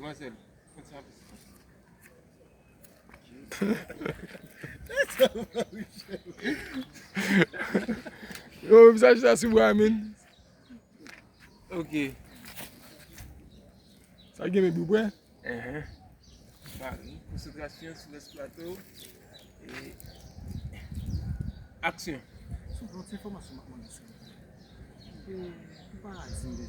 Mademoiselle, Yo, visage ça sur Amine. Ok. Ça gagne du bois. Concentration sur le plateau. Et action. Sou cette information maintenant. Pas dire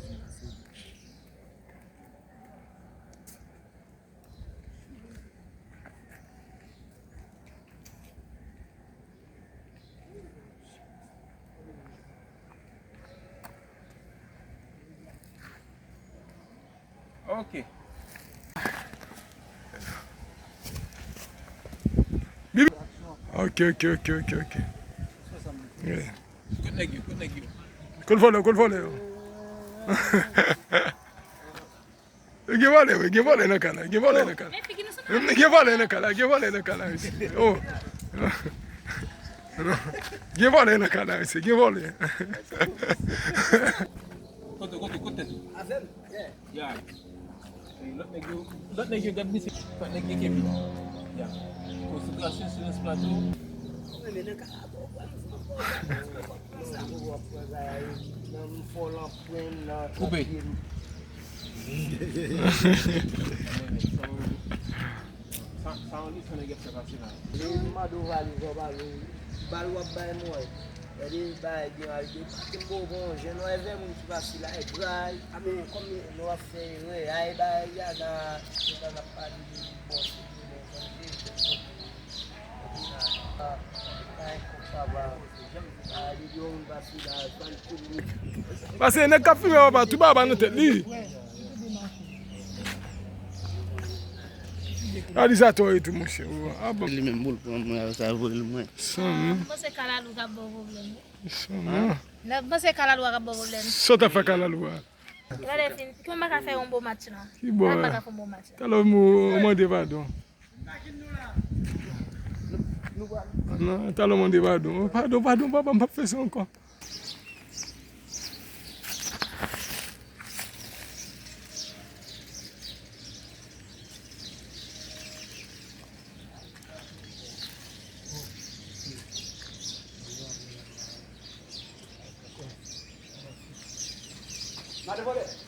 Ok. Ok. Yeah. Good leg you. Kul voler. Give voler na kala. Oh. Give voler na kala, give voler. Côté. Yeah. L'autre nègre garde ici. L'autre nègre qui est vide. Yeah. Concentration sur le plateau. Coupé. Ça on dit que nègre c'est facile. Jadi baik dia ada tempo bom, je não é ver muito fácil lá, é dry. A mim como não afei, aí vai já na parte do bolso, Parce que ne café ba tu ba no te li. Ali za to itu monsieur. Ah bon. Ele mesmo pour moi ça vaut le moins. Você calado com a problema. Isso. Você calado com a problema. Só tá fa kala lua. Agora fim, que uma café um bom match não. Que bom. Vai pagar um bom match. Talo mo mande vadon. Non, talo mande vadon. Pardon, papa m'a fait ça encore. Mas eu vou ler.